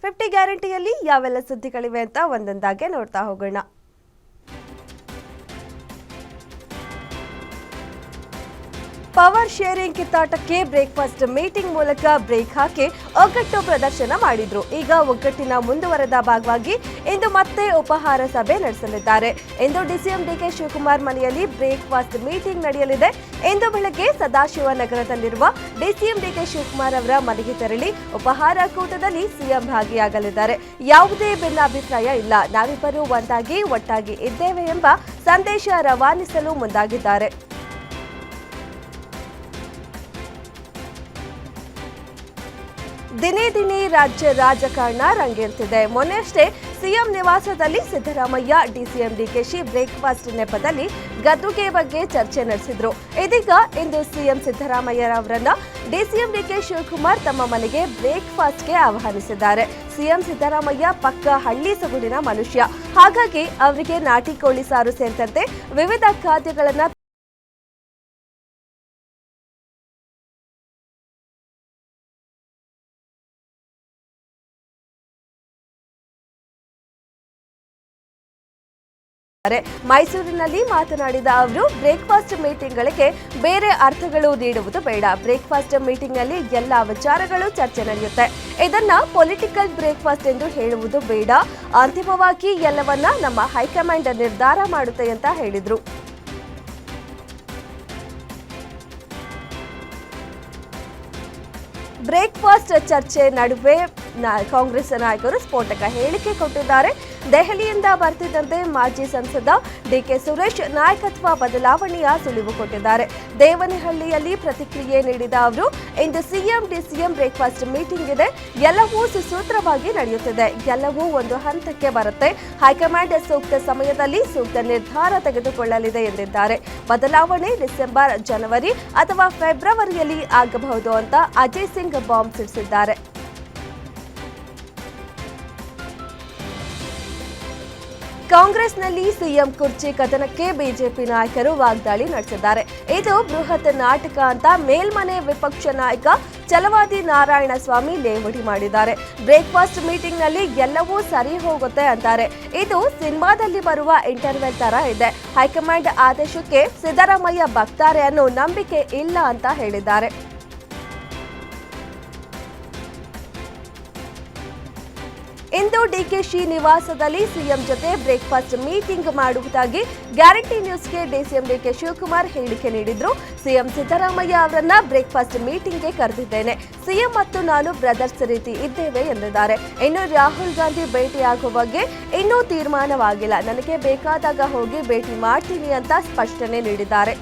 50 ಗ್ಯಾರಂಟಿಯಲ್ಲಿ ಯಾವೆಲ್ಲ ಸುದ್ದಿಗಳಿವೆ ಅಂತ ಒಂದೊಂದಾಗಿ ನೋಡ್ತಾ ಹೋಗೋಣ. ಪವರ್ ಶೇರಿಂಗ್ ಕಿತ್ತಾಟಕ್ಕೆ ಬ್ರೇಕ್ಫಾಸ್ಟ್ ಮೀಟಿಂಗ್ ಮೂಲಕ ಬ್ರೇಕ್ ಹಾಕಿ ಒಗ್ಗಟ್ಟು ಪ್ರದರ್ಶನ ಮಾಡಿದ್ರು. ಈಗ ಒಗ್ಗಟ್ಟಿನ ಮುಂದುವರೆದ ಭಾಗವಾಗಿ ಇಂದು ಮತ್ತೆ ಉಪಹಾರ ಸಭೆ ನಡೆಸಲಿದ್ದಾರೆ. ಇಂದು ಡಿಸಿಎಂ ಡಿಕೆ ಶಿವಕುಮಾರ್ ಮನೆಯಲ್ಲಿ ಬ್ರೇಕ್ಫಾಸ್ಟ್ ಮೀಟಿಂಗ್ ನಡೆಯಲಿದೆ. ಇಂದು ಬೆಳಗ್ಗೆ ಸದಾಶಿವನಗರದಲ್ಲಿರುವ ಡಿಸಿಎಂ ಡಿಕೆ ಶಿವಕುಮಾರ್ ಅವರ ಮನೆಗೆ ತೆರಳಿ ಉಪಹಾರ ಕೂಟದಲ್ಲಿ ಸಿಎಂ ಭಾಗಿಯಾಗಲಿದ್ದಾರೆ. ಯಾವುದೇ ಭಿನ್ನಾಭಿಪ್ರಾಯ ಇಲ್ಲ, ನಾವಿಬ್ಬರು ಒಂದಾಗಿ ಒಟ್ಟಾಗಿ ಇದ್ದೇವೆ ಎಂಬ ಸಂದೇಶ ರವಾನಿಸಲು ಮುಂದಾಗಿದ್ದಾರೆ. ದಿನೇ ದಿನೇ ರಾಜ್ಯ ರಾಜಕಾರಣ ರಂಗೇರುತ್ತಿದೆ. ಮೊನ್ನೆಯಷ್ಟೇ ಸಿಎಂ ನಿವಾಸದಲ್ಲಿ ಸಿದ್ದರಾಮಯ್ಯ ಡಿಸಿಎಂ ಡಿಕೆಶಿ ಬ್ರೇಕ್ಫಾಸ್ಟ್ ನೆಪದಲ್ಲಿ ಗದ್ದುಗೆ ಬಗ್ಗೆ ಚರ್ಚೆ ನಡೆಸಿದ್ರು. ಇದೀಗ ಇಂದು ಸಿಎಂ ಸಿದ್ದರಾಮಯ್ಯರವರನ್ನ ಡಿಸಿಎಂ ಡಿಕೆ ಶಿವಕುಮಾರ್ ತಮ್ಮ ಮನೆಗೆ ಬ್ರೇಕ್ಫಾಸ್ಟ್ಗೆ ಆಹ್ವಾನಿಸಿದ್ದಾರೆ. ಸಿಎಂ ಸಿದ್ದರಾಮಯ್ಯ ಪಕ್ಕ ಹಳ್ಳಿ ಸೊಗಡಿನ ಮನುಷ್ಯ, ಹಾಗಾಗಿ ಅವರಿಗೆ ನಾಟಿ ಕೋಳಿ ಸಾರು ಸೇರಿದಂತೆ ವಿವಿಧ ಖಾದ್ಯಗಳನ್ನ ಮೈಸೂರಿನಲ್ಲಿ ಮಾತನಾಡಿದ ಅವರು, ಬ್ರೇಕ್ಫಾಸ್ಟ್ ಮೀಟಿಂಗ್ಗಳಿಗೆ ಬೇರೆ ಅರ್ಥಗಳು ನೀಡುವುದು ಬೇಡ. ಬ್ರೇಕ್ಫಾಸ್ಟ್ ಮೀಟಿಂಗ್ನಲ್ಲಿ ಎಲ್ಲ ವಿಚಾರಗಳು ಚರ್ಚೆ ನಡೆಯುತ್ತೆ. ಇದನ್ನ ಪೊಲಿಟಿಕಲ್ ಬ್ರೇಕ್ಫಾಸ್ಟ್ ಎಂದು ಹೇಳುವುದು ಬೇಡ. ಅಂತಿಮವಾಗಿ ಎಲ್ಲವನ್ನ ನಮ್ಮ ಹೈಕಮಾಂಡ್ ನಿರ್ಧಾರ ಮಾಡುತ್ತೆ ಅಂತ ಹೇಳಿದ್ರು. ಬ್ರೇಕ್ಫಾಸ್ಟ್ ಚರ್ಚೆ ನಡುವೆ ಕಾಂಗ್ರೆಸ್ ನಾಯಕರು ಸ್ಫೋಟಕ ಹೇಳಿಕೆ ಕೊಟ್ಟಿದ್ದಾರೆ. ದೆಹಲಿಯಿಂದ ಬರ್ತಿದ್ದಂತೆ ಮಾಜಿ ಸಂಸದ ಡಿಕೆ ಸುರೇಶ್ ನಾಯಕತ್ವ ಬದಲಾವಣೆಯ ಸುಳಿವು ಕೊಟ್ಟಿದ್ದಾರೆ. ದೇವನಹಳ್ಳಿಯಲ್ಲಿ ಪ್ರತಿಕ್ರಿಯೆ ನೀಡಿದ ಅವರು, ಇಂದು ಸಿಎಂ ಡಿಸಿಎಂ ಬ್ರೇಕ್ಫಾಸ್ಟ್ ಮೀಟಿಂಗ್ ಇದೆ. ಎಲ್ಲವೂ ಸುಸೂತ್ರವಾಗಿ ನಡೆಯುತ್ತಿದೆ. ಎಲ್ಲವೂ ಒಂದು ಹಂತಕ್ಕೆ ಬರುತ್ತೆ. ಹೈಕಮಾಂಡ್ ಸೂಕ್ತ ಸಮಯದಲ್ಲಿ ಸೂಕ್ತ ನಿರ್ಧಾರ ತೆಗೆದುಕೊಳ್ಳಲಿದೆ ಎಂದಿದ್ದಾರೆ. ಬದಲಾವಣೆ ಡಿಸೆಂಬರ್, ಜನವರಿ ಅಥವಾ ಫೆಬ್ರವರಿಯಲ್ಲಿ ಆಗಬಹುದು ಅಂತ ಅಜಯ್ ಸಿಂಗ್ ಬಾಂಬ್ ಸಿಡಿಸಿದ್ದಾರೆ. ಕಾಂಗ್ರೆಸ್ನಲ್ಲಿ ಸಿಎಂ ಕುರ್ಚಿ ಕದನಕ್ಕೆ ಬಿಜೆಪಿ ನಾಯಕರು ವಾಗ್ದಾಳಿ ನಡೆಸಿದ್ದಾರೆ. ಇದು ಬೃಹತ್ ನಾಟಕ ಅಂತ ಮೇಲ್ಮನೆ ವಿಪಕ್ಷ ನಾಯಕ ಛಲವಾದಿ ನಾರಾಯಣಸ್ವಾಮಿ ಲೇವಡಿ ಮಾಡಿದ್ದಾರೆ. ಬ್ರೇಕ್ಫಾಸ್ಟ್ ಮೀಟಿಂಗ್ನಲ್ಲಿ ಎಲ್ಲವೂ ಸರಿ ಹೋಗುತ್ತೆ ಅಂತಾರೆ. ಇದು ಸಿನಿಮಾದಲ್ಲಿ ಬರುವ ಇಂಟರ್ವೆಲ್ ತರ ಇದೆ. ಹೈಕಮಾಂಡ್ ಆದೇಶಕ್ಕೆ ಸಿದ್ದರಾಮಯ್ಯ ಬಗ್ತಾರೆ ಅನ್ನೋ ನಂಬಿಕೆ ಇಲ್ಲ ಅಂತ ಹೇಳಿದ್ದಾರೆ. ಇಂದು ಡಿಕೆಶಿ ನಿವಾಸದಲ್ಲಿ ಸಿಎಂ ಜೊತೆ ಬ್ರೇಕ್ಫಾಸ್ಟ್ ಮೀಟಿಂಗ್ ಮಾಡುವುದಾಗಿ ಗ್ಯಾರಂಟಿ ನ್ಯೂಸ್ಗೆ ಡಿಸಿಎಂ ಡಿಕೆ ಶಿವಕುಮಾರ್ ಹೇಳಿಕೆ ನೀಡಿದ್ರು. ಸಿಎಂ ಸಿದ್ದರಾಮಯ್ಯ ಅವರನ್ನ ಬ್ರೇಕ್ಫಾಸ್ಟ್ ಮೀಟಿಂಗ್ಗೆ ಕರೆದಿದ್ದೇನೆ. ಸಿಎಂ ಮತ್ತು ನಾನು ಬ್ರದರ್ಸ್ ರೀತಿ ಇದ್ದೇವೆ ಎಂದಿದ್ದಾರೆ. ಇನ್ನು ರಾಹುಲ್ ಗಾಂಧಿ ಭೇಟಿಯಾಗುವ ಬಗ್ಗೆ ಇನ್ನೂ ತೀರ್ಮಾನವಾಗಿಲ್ಲ. ನನಗೆ ಬೇಕಾದಾಗ ಹೋಗಿ ಭೇಟಿ ಮಾಡ್ತೀನಿ ಅಂತ ಸ್ಪಷ್ಟನೆ ನೀಡಿದ್ದಾರೆ.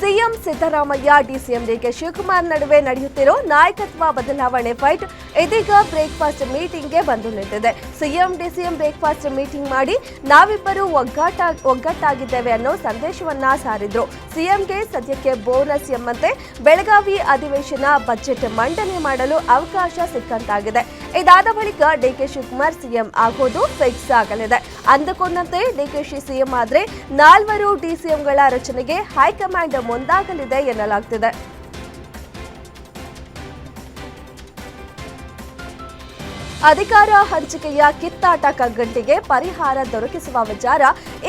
ಸಿಎಂ ಸಿದ್ದರಾಮಯ್ಯ ಡಿಸಿಎಂ ಡಿಕೆ ಶಿವಕುಮಾರ್ ನಡುವೆ ನಡೆಯುತ್ತಿರೋ ನಾಯಕತ್ವ ಬದಲಾವಣೆ ಫೈಟ್ ಇದೀಗ ಬ್ರೇಕ್ಫಾಸ್ಟ್ ಮೀಟಿಂಗ್ಗೆ ಬಂದು ನಿಂತಿದೆ. ಸಿಎಂ ಡಿಸಿಎಂ ಬ್ರೇಕ್ಫಾಸ್ಟ್ ಮೀಟಿಂಗ್ ಮಾಡಿ ನಾವಿಬ್ಬರು ಒಗ್ಗಟ್ಟಾಗಿದ್ದೇವೆ ಅನ್ನೋ ಸಂದೇಶವನ್ನ ಸಾರಿದ್ರು. ಸಿಎಂಗೆ ಸದ್ಯಕ್ಕೆ ಬೋನಸ್ ಎಂಬಂತೆ ಬೆಳಗಾವಿ ಅಧಿವೇಶನ ಬಜೆಟ್ ಮಂಡನೆ ಮಾಡಲು ಅವಕಾಶ ಸಿಕ್ಕಂತಾಗಿದೆ. ಇದಾದ ಬಳಿಕ ಡಿಕೆ ಶಿವಕುಮಾರ್ ಸಿಎಂ ಆಗೋದು ಫಿಕ್ಸ್ ಆಗಲಿದೆ. ಅಂದುಕೊಂಡಂತೆ ಡಿಕೆಶಿ ಸಿಎಂ ಆದ್ರೆ 4 ಡಿಸಿಎಂಗಳ ರಚನೆಗೆ ಹೈಕಮಾಂಡ್ ಮುಂದಾಗಲಿದೆ ಎನ್ನಲಾಗ್ತಿದೆ. ಅಧಿಕಾರ ಹಂಚಿಕೆಯ ಕಿತ್ತಾಟ ಕಗ್ಗಂಟಿಗೆ ಪರಿಹಾರ ದೊರಕಿಸುವ ವಿಚಾರ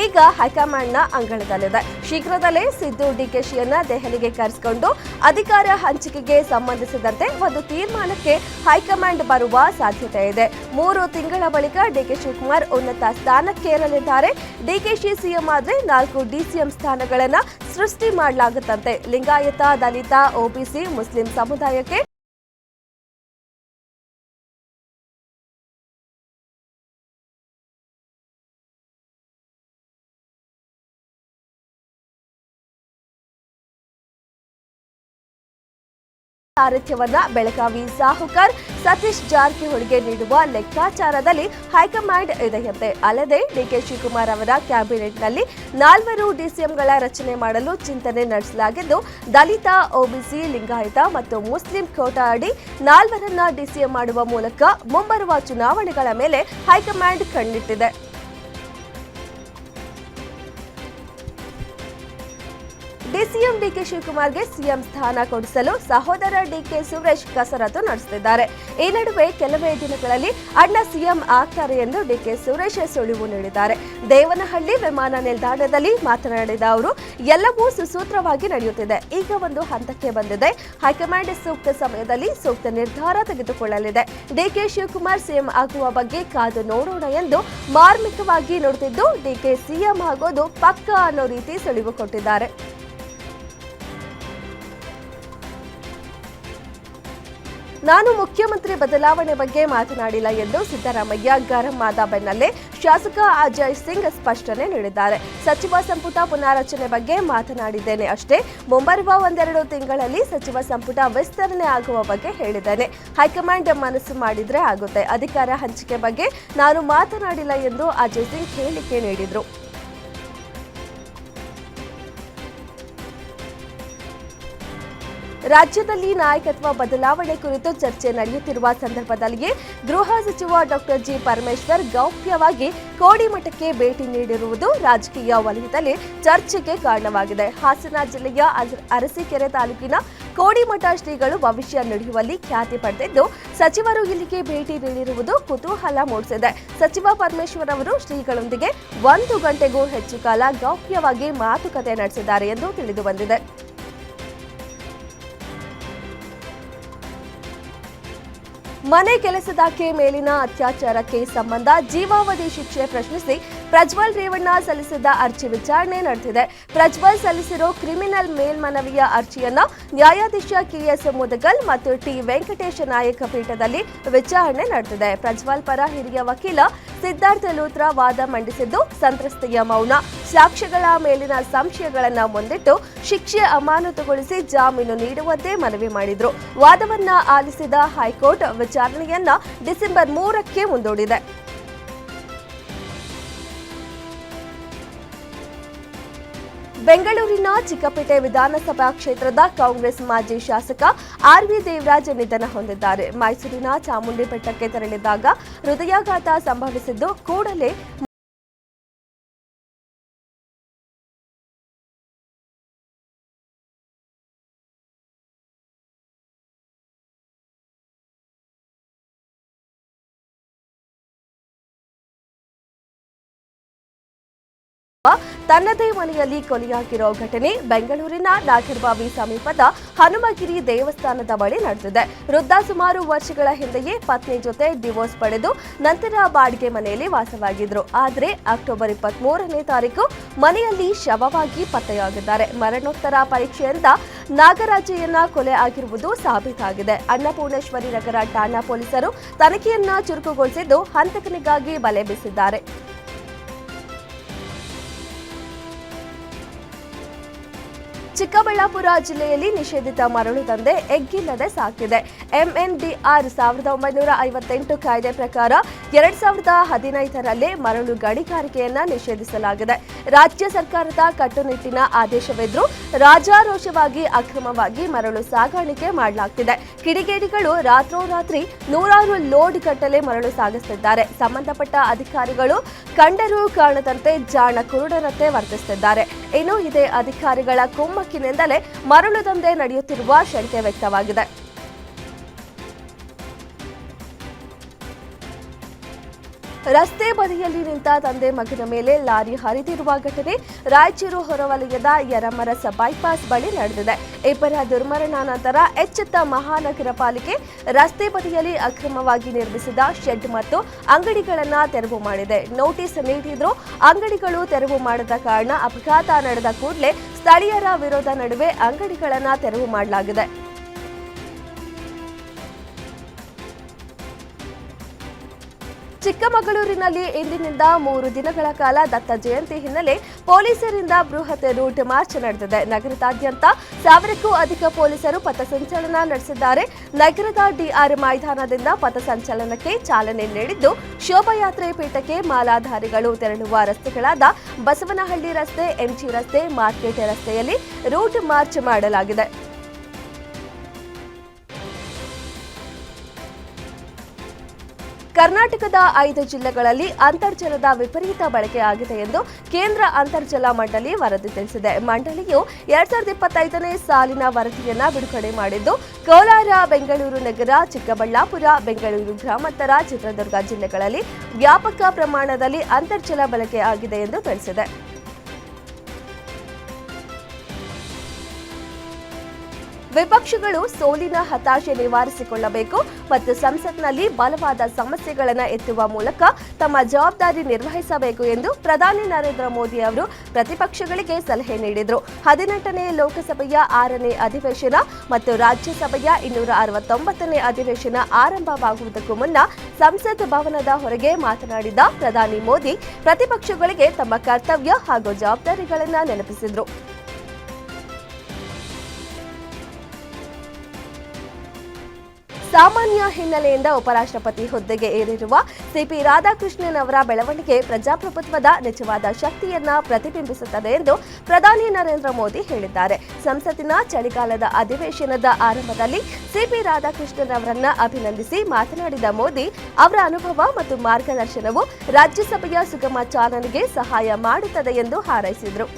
ಈಗ ಹೈಕಮಾಂಡ್ನ ಅಂಗಳದಲ್ಲಿದೆ. ಶೀಘ್ರದಲ್ಲೇ ಸಿದ್ದು ಡಿಕೆಶಿಯನ್ನ ದೆಹಲಿಗೆ ಕರೆಸಿಕೊಂಡು ಅಧಿಕಾರ ಹಂಚಿಕೆಗೆ ಸಂಬಂಧಿಸಿದಂತೆ ಒಂದು ತೀರ್ಮಾನಕ್ಕೆ ಹೈಕಮಾಂಡ್ ಬರುವ ಸಾಧ್ಯತೆ ಇದೆ. 3 ತಿಂಗಳ ಬಳಿಕ ಡಿಕೆ ಶಿವಕುಮಾರ್ ಉನ್ನತ ಸ್ಥಾನಕ್ಕೇರಲಿದ್ದಾರೆ. ಡಿಕೆಶಿ ಸಿಎಂ ಆದ್ರೆ 4 ಡಿಸಿಎಂ ಸ್ಥಾನಗಳನ್ನ ಸೃಷ್ಟಿ ಮಾಡಲಾಗುತ್ತಂತೆ. ಲಿಂಗಾಯತ, ದಲಿತ, ಒಬಿಸಿ, ಮುಸ್ಲಿಂ ಸಮುದಾಯಕ್ಕೆ ಸಾರಥ್ಯವನ್ನ ಬೆಳಗಾವಿ ಸಾಹುಕಾರ್ ಸತೀಶ್ ಜಾರಕಿಹೊಳಿಗೆ ನೀಡುವ ಲೆಕ್ಕಾಚಾರದಲ್ಲಿ ಹೈಕಮಾಂಡ್ ಇದೆಯಂತೆ. ಅಲ್ಲದೆ ಡಿಕೆ ಶಿವಕುಮಾರ್ ಅವರ ಕ್ಯಾಬಿನೆಟ್ನಲ್ಲಿ 4 ಡಿಸಿಎಂಗಳ ರಚನೆ ಮಾಡಲು ಚಿಂತನೆ ನಡೆಸಲಾಗಿದ್ದು, ದಲಿತ, ಒಬಿಸಿ, ಲಿಂಗಾಯತ ಮತ್ತು ಮುಸ್ಲಿಂ ಕೋಟಾ ಅಡಿ 4ರನ್ನ ಡಿಸಿಎಂ ಮಾಡುವ ಮೂಲಕ ಮುಂಬರುವ ಚುನಾವಣೆಗಳ ಮೇಲೆ ಹೈಕಮಾಂಡ್ ಕಣ್ಣಿಟ್ಟಿದೆ. ಡಿಸಿಎಂ ಡಿಕೆ ಶಿವಕುಮಾರ್ಗೆ ಸಿಎಂ ಸ್ಥಾನ ಕೊಡಿಸಲು ಸಹೋದರ ಡಿಕೆ ಸುರೇಶ್ ಕಸರತ್ತು ನಡೆಸುತ್ತಿದ್ದಾರೆ. ಈ ನಡುವೆ ಕೆಲವೇ ದಿನಗಳಲ್ಲಿ ಅಣ್ಣ ಸಿಎಂ ಆಗ್ತಾರೆ ಎಂದು ಡಿಕೆ ಸುರೇಶ್ ಸುಳಿವು ನೀಡಿದ್ದಾರೆ. ದೇವನಹಳ್ಳಿ ವಿಮಾನ ನಿಲ್ದಾಣದಲ್ಲಿ ಮಾತನಾಡಿದ ಅವರು, ಎಲ್ಲವೂ ಸುಸೂತ್ರವಾಗಿ ನಡೆಯುತ್ತಿದೆ. ಈಗ ಒಂದು ಹಂತಕ್ಕೆ ಬಂದಿದೆ. ಹೈಕಮಾಂಡ್ ಸೂಕ್ತ ಸಮಯದಲ್ಲಿ ಸೂಕ್ತ ನಿರ್ಧಾರ ತೆಗೆದುಕೊಳ್ಳಲಿದೆ. ಡಿಕೆ ಶಿವಕುಮಾರ್ ಸಿಎಂ ಆಗುವ ಬಗ್ಗೆ ಕಾದು ನೋಡೋಣ ಎಂದು ಮಾರ್ಮಿಕವಾಗಿ ನುಡಿದಿದ್ದು, ಡಿಕೆ ಸಿಎಂ ಆಗೋದು ಪಕ್ಕ ಅನ್ನೋ ರೀತಿ ಸುಳಿವು ಕೊಟ್ಟಿದ್ದಾರೆ. ನಾನು ಮುಖ್ಯಮಂತ್ರಿ ಬದಲಾವಣೆ ಬಗ್ಗೆ ಮಾತನಾಡಿಲ್ಲ ಎಂದು ಸಿದ್ದರಾಮಯ್ಯ ಗರಂ ಆದ ಬೆನ್ನಲ್ಲೇ ಶಾಸಕ ಅಜಯ್ ಸಿಂಗ್ ಸ್ಪಷ್ಟನೆ ನೀಡಿದ್ದಾರೆ. ಸಚಿವ ಸಂಪುಟ ಪುನಾರಚನೆ ಬಗ್ಗೆ ಮಾತನಾಡಿದ್ದೇನೆ ಅಷ್ಟೇ. ಮುಂಬರುವ 1-2 ತಿಂಗಳಲ್ಲಿ ಸಚಿವ ಸಂಪುಟ ವಿಸ್ತರಣೆ ಆಗುವ ಬಗ್ಗೆ ಹೇಳಿದ್ದೇನೆ. ಹೈಕಮಾಂಡ್ ಮನಸ್ಸು ಮಾಡಿದ್ರೆ ಆಗುತ್ತೆ. ಅಧಿಕಾರ ಹಂಚಿಕೆ ಬಗ್ಗೆ ನಾನು ಮಾತನಾಡಿಲ್ಲ ಎಂದು ಅಜಯ್ ಸಿಂಗ್ ಹೇಳಿಕೆ ನೀಡಿದರು. ರಾಜ್ಯದಲ್ಲಿ ನಾಯಕತ್ವ ಬದಲಾವಣೆ ಕುರಿತು ಚರ್ಚೆ ನಡೆಯುತ್ತಿರುವ ಸಂದರ್ಭದಲ್ಲಿಯೇ ಗೃಹ ಸಚಿವ ಡಾಕ್ಟರ್ ಜಿ ಪರಮೇಶ್ವರ್ ಗೌಪ್ಯವಾಗಿ ಕೋಡಿಮಠಕ್ಕೆ ಭೇಟಿ ನೀಡಿರುವುದು ರಾಜಕೀಯ ವಲಯದಲ್ಲಿ ಚರ್ಚೆಗೆ ಕಾರಣವಾಗಿದೆ. ಹಾಸನ ಜಿಲ್ಲೆಯ ಅರಸೀಕೆರೆ ತಾಲೂಕಿನ ಕೋಡಿಮಠ ಶ್ರೀಗಳು ಭವಿಷ್ಯ ನುಡಿಯುವಲ್ಲಿ ಖ್ಯಾತಿ ಪಡೆದಿದ್ದು, ಸಚಿವರು ಇಲ್ಲಿಗೆ ಭೇಟಿ ನೀಡಿರುವುದು ಕುತೂಹಲ ಮೂಡಿಸಿದೆ. ಸಚಿವ ಪರಮೇಶ್ವರ್ ಅವರು ಶ್ರೀಗಳೊಂದಿಗೆ 1 ಗಂಟೆಗೂ ಹೆಚ್ಚು ಕಾಲ ಗೌಪ್ಯವಾಗಿ ಮಾತುಕತೆ ನಡೆಸಿದ್ದಾರೆ ಎಂದು ತಿಳಿದುಬಂದಿದೆ. ಮನೆ ಕೆಲಸದಾಕೆ ಮೇಲಿನ ಅತ್ಯಾಚಾರಕ್ಕೆ ಸಂಬಂಧ ಜೀವಾವಧಿ ಶಿಕ್ಷೆ ಪ್ರಶ್ನಿಸಿ ಪ್ರಜ್ವಲ್ ರೇವಣ್ಣ ಸಲ್ಲಿಸಿದ್ದ ಅರ್ಜಿ ವಿಚಾರಣೆ ನಡೆದಿದೆ. ಪ್ರಜ್ವಲ್ ಸಲ್ಲಿಸಿರೋ ಕ್ರಿಮಿನಲ್ ಮೇಲ್ಮನವಿಯ ಅರ್ಜಿಯನ್ನ ನ್ಯಾಯಾಧೀಶ ಕೆಎಸ್ ಮುದಗಲ್ ಮತ್ತು ಟಿ ವೆಂಕಟೇಶ ನಾಯಕ ಪೀಠದಲ್ಲಿ ವಿಚಾರಣೆ ನಡೆದಿದೆ. ಪ್ರಜ್ವಲ್ ಪರ ಹಿರಿಯ ವಕೀಲ ಸಿದ್ಧಾರ್ಥ ಲೂತ್ರಾ ವಾದ ಮಂಡಿಸಿದ್ದು, ಸಂತ್ರಸ್ತೆಯ ಮೌನ, ಸಾಕ್ಷ್ಯಗಳ ಮೇಲಿನ ಸಂಶಯಗಳನ್ನು ಮುಂದಿಟ್ಟು ಶಿಕ್ಷೆ ಅಮಾನತುಗೊಳಿಸಿ ಜಾಮೀನು ನೀಡುವಂತೆ ಮನವಿ ಮಾಡಿದ್ರು. ವಾದವನ್ನ ಆಲಿಸಿದ ಹೈಕೋರ್ಟ್ ವಿಚಾರಣೆಯನ್ನ ಡಿಸೆಂಬರ್ 3ಕ್ಕೆ ಮುಂದೂಡಿದೆ. ಬೆಂಗಳೂರಿನ ಚಿಕ್ಕಪೇಟೆ ವಿಧಾನಸಭಾ ಕ್ಷೇತ್ರದ ಕಾಂಗ್ರೆಸ್ ಮಾಜಿ ಶಾಸಕ ಆರ್.ವಿ. ದೇವರಾಜ್ ನಿಧನ ಹೊಂದಿದ್ದಾರೆ. ಮೈಸೂರಿನ ಚಾಮುಂಡಿ ಬೆಟ್ಟಕ್ಕೆ ತೆರಳಿದಾಗ ಹೃದಯಾಘಾತ ಸಂಭವಿಸಿದ್ದು, ಕೂಡಲೇ ತನ್ನದೇ ಮನೆಯಲ್ಲಿ ಕೊಲೆಯಾಗಿರೋ ಘಟನೆ ಬೆಂಗಳೂರಿನ ನಾಗರಬಾವಿ ಸಮೀಪದ ಹನುಮಗಿರಿ ದೇವಸ್ಥಾನದ ಬಳಿ ನಡೆದಿದೆ. ವೃದ್ಧ ಸುಮಾರು ವರ್ಷಗಳ ಹಿಂದೆಯೇ ಪತ್ನಿ ಜೊತೆ ಡಿವೋರ್ಸ್ ಪಡೆದು ನಂತರ ಬಾಡಿಗೆ ಮನೆಯಲ್ಲಿ ವಾಸವಾಗಿದ್ರು. ಆದರೆ ಅಕ್ಟೋಬರ್ 23ನೇ ತಾರೀಕು ಮನೆಯಲ್ಲಿ ಶವವಾಗಿ ಪತ್ತೆಯಾಗಿದ್ದಾರೆ. ಮರಣೋತ್ತರ ಪರೀಕ್ಷೆಯಿಂದ ನಾಗರಾಜಯ್ಯನ ಕೊಲೆ ಆಗಿರುವುದು ಸಾಬೀತಾಗಿದೆ. ಅನ್ನಪೂರ್ಣೇಶ್ವರಿ ನಗರ ಠಾಣಾ ಪೊಲೀಸರು ತನಿಖೆಯನ್ನ ಚುರುಕುಗೊಳಿಸಿದ್ದು, ಹಂತಕನಿಗಾಗಿ ಬಲೆ ಬೀಸಿದ್ದಾರೆ. ಚಿಕ್ಕಬಳ್ಳಾಪುರ ಜಿಲ್ಲೆಯಲ್ಲಿ ನಿಷೇಧಿತ ಮರಳು ದಂಧೆ ಎಗ್ಗಿಲ್ಲದೆ ಸಾಕಿದೆ. ಎಂಎನ್ಡಿಆರ್ 1958 ಕಾಯ್ದೆ ಪ್ರಕಾರ 2015ರಲ್ಲೇ ಮರಳು ಗಣಿಗಾರಿಕೆಯನ್ನ ನಿಷೇಧಿಸಲಾಗಿದೆ. ರಾಜ್ಯ ಸರ್ಕಾರದ ಕಟ್ಟುನಿಟ್ಟಿನ ಆದೇಶವಿದ್ರೂ ರಾಜಾರೋಷವಾಗಿ ಅಕ್ರಮವಾಗಿ ಮರಳು ಸಾಗಾಣಿಕೆ ಮಾಡಲಾಗ್ತಿದೆ. ಕಿಡಿಗೇಡಿಗಳು ರಾತ್ರೋರಾತ್ರಿ ನೂರಾರು ಲೋಡ್ ಗಟ್ಟಲೆ ಮರಳು ಸಾಗಿಸುತ್ತಿದ್ದಾರೆ. ಸಂಬಂಧಪಟ್ಟ ಅಧಿಕಾರಿಗಳು ಕಂಡರೂ ಕಾಣದಂತೆ ಜಾಣ ಕುರುಡರಂತೆ ವರ್ತಿಸುತ್ತಿದ್ದಾರೆ. ಇನ್ನು ಇದೇ ಅಧಿಕಾರಿಗಳ ಕುಮ್ಮಕ್ಕಿನಿಂದಲೇ ಮರಳು ದಂಧೆ ನಡೆಯುತ್ತಿರುವ ಶಂಕೆ ವ್ಯಕ್ತವಾಗಿದೆ. ರಸ್ತೆ ಬದಿಯಲ್ಲಿ ನಿಂತ ತಂದೆ ಮಗನ ಮೇಲೆ ಲಾರಿ ಹರಿದಿರುವ ಘಟನೆ ರಾಯಚೂರು ಹೊರವಲಯದ ಯರಮರಸ ಬೈಪಾಸ್ ಬಳಿ ನಡೆದಿದೆ. ಇಬ್ಬರ ದುರ್ಮರಣ ನಂತರ ಎಚ್ಚೆತ್ತ ಮಹಾನಗರ ಪಾಲಿಕೆ ರಸ್ತೆ ಬದಿಯಲ್ಲಿ ಅಕ್ರಮವಾಗಿ ನಿರ್ಮಿಸಿದ ಶೆಡ್ ಮತ್ತು ಅಂಗಡಿಗಳನ್ನು ತೆರವು ಮಾಡಿದೆ. ನೋಟಿಸ್ ನೀಡಿದ್ರೂ ಅಂಗಡಿಗಳು ತೆರವು ಮಾಡದ ಕಾರಣ ಅಪಘಾತ ನಡೆದ ಕೂಡಲೇ ಸ್ಥಳೀಯರ ವಿರೋಧ ನಡುವೆ ಅಂಗಡಿಗಳನ್ನು ತೆರವು ಮಾಡಲಾಗಿದೆ. ಚಿಕ್ಕಮಗಳೂರಿನಲ್ಲಿ ಇಂದಿನಿಂದ 3 ದಿನಗಳ ಕಾಲ ದತ್ತ ಜಯಂತಿ ಹಿನ್ನೆಲೆ ಪೊಲೀಸರಿಂದ ಬೃಹತ್ ರೂಟ್ ಮಾರ್ಚ್ ನಡೆದಿದೆ. ನಗರದಾದ್ಯಂತ 1000ಕ್ಕೂ ಅಧಿಕ ಪೊಲೀಸರು ಪಥಸಂಚಲನ ನಡೆಸಿದ್ದಾರೆ. ನಗರದ ಡಿಆರ್ ಮೈದಾನದಿಂದ ಪಥಸಂಚಲನಕ್ಕೆ ಚಾಲನೆ ನೀಡಿದ್ದು, ಶೋಭಾಯಾತ್ರೆ ಪೀಠಕ್ಕೆ ಮಾಲಾಧಾರಿಗಳು ತೆರಳುವ ರಸ್ತೆಗಳಾದ ಬಸವನಹಳ್ಳಿ ರಸ್ತೆ, ಎಂಜಿ ರಸ್ತೆ, ಮಾರ್ಕೆಟ್ ರಸ್ತೆಯಲ್ಲಿ ರೂಟ್ ಮಾರ್ಚ್ ಮಾಡಲಾಗಿದೆ. ಕರ್ನಾಟಕದ 5 ಜಿಲ್ಲೆಗಳಲ್ಲಿ ಅಂತರ್ಜಲದ ವಿಪರೀತ ಬಳಕೆಯಾಗಿದೆ ಎಂದು ಕೇಂದ್ರ ಅಂತರ್ಜಲ ಮಂಡಳಿ ವರದಿ ತಿಳಿಸಿದೆ. ಮಂಡಳಿಯು 2025ನೇ ಸಾಲಿನ ವರದಿಯನ್ನು ಬಿಡುಗಡೆ ಮಾಡಿದ್ದು, ಕೋಲಾರ, ಬೆಂಗಳೂರು ನಗರ, ಚಿಕ್ಕಬಳ್ಳಾಪುರ, ಬೆಂಗಳೂರು ಗ್ರಾಮಾಂತರ, ಚಿತ್ರದುರ್ಗ ಜಿಲ್ಲೆಗಳಲ್ಲಿ ವ್ಯಾಪಕ ಪ್ರಮಾಣದಲ್ಲಿ ಅಂತರ್ಜಲ ಬಳಕೆಯಾಗಿದೆ ಎಂದು ತಿಳಿಸಿದೆ. ವಿಪಕ್ಷಗಳು ಸೋಲಿನ ಹತಾಶೆ ನಿವಾರಿಸಿಕೊಳ್ಳಬೇಕು ಮತ್ತು ಸಂಸತ್ನಲ್ಲಿ ಬಲವಾದ ಸಮಸ್ಯೆಗಳನ್ನು ಎತ್ತುವ ಮೂಲಕ ತಮ್ಮ ಜವಾಬ್ದಾರಿ ನಿರ್ವಹಿಸಬೇಕು ಎಂದು ಪ್ರಧಾನಿ ನರೇಂದ್ರ ಮೋದಿ ಅವರು ಪ್ರತಿಪಕ್ಷಗಳಿಗೆ ಸಲಹೆ ನೀಡಿದರು. 18ನೇ ಲೋಕಸಭೆಯ 6ನೇ ಅಧಿವೇಶನ ಮತ್ತು ರಾಜ್ಯಸಭೆಯ 269ನೇ ಅಧಿವೇಶನ ಆರಂಭವಾಗುವುದಕ್ಕೂ ಮುನ್ನ ಸಂಸತ್ ಭವನದ ಹೊರಗೆ ಮಾತನಾಡಿದ ಪ್ರಧಾನಿ ಮೋದಿ ಪ್ರತಿಪಕ್ಷಗಳಿಗೆ ತಮ್ಮ ಕರ್ತವ್ಯ ಹಾಗೂ ಜವಾಬ್ದಾರಿಗಳನ್ನು ನೆನಪಿಸಿದರು. ಸಾಮಾನ್ಯ ಹಿನ್ನೆಲೆಯಿಂದ ಉಪರಾಷ್ಟ್ರಪತಿ ಹುದ್ದೆಗೆ ಏರಿರುವ ಸಿಪಿ ರಾಧಾಕೃಷ್ಣನ್ ಅವರ ಬೆಳವಣಿಗೆ ಪ್ರಜಾಪ್ರಭುತ್ವದ ನಿಜವಾದ ಶಕ್ತಿಯನ್ನ ಪ್ರತಿಬಿಂಬಿಸುತ್ತದೆ ಎಂದು ಪ್ರಧಾನಿ ನರೇಂದ್ರ ಮೋದಿ ಹೇಳಿದ್ದಾರೆ. ಸಂಸತ್ತಿನ ಚಳಿಗಾಲದ ಅಧಿವೇಶನದ ಆರಂಭದಲ್ಲಿ ಸಿಪಿ ರಾಧಾಕೃಷ್ಣನ್ ಅವರನ್ನ ಅಭಿನಂದಿಸಿ ಮಾತನಾಡಿದ ಮೋದಿ ಅವರ ಅನುಭವ ಮತ್ತು ಮಾರ್ಗದರ್ಶನವು ರಾಜ್ಯಸಭೆಯ ಸುಗಮ ಚಾಲನೆಗೆ ಸಹಾಯ ಮಾಡುತ್ತದೆ ಎಂದು ಹಾರೈಸಿದರು.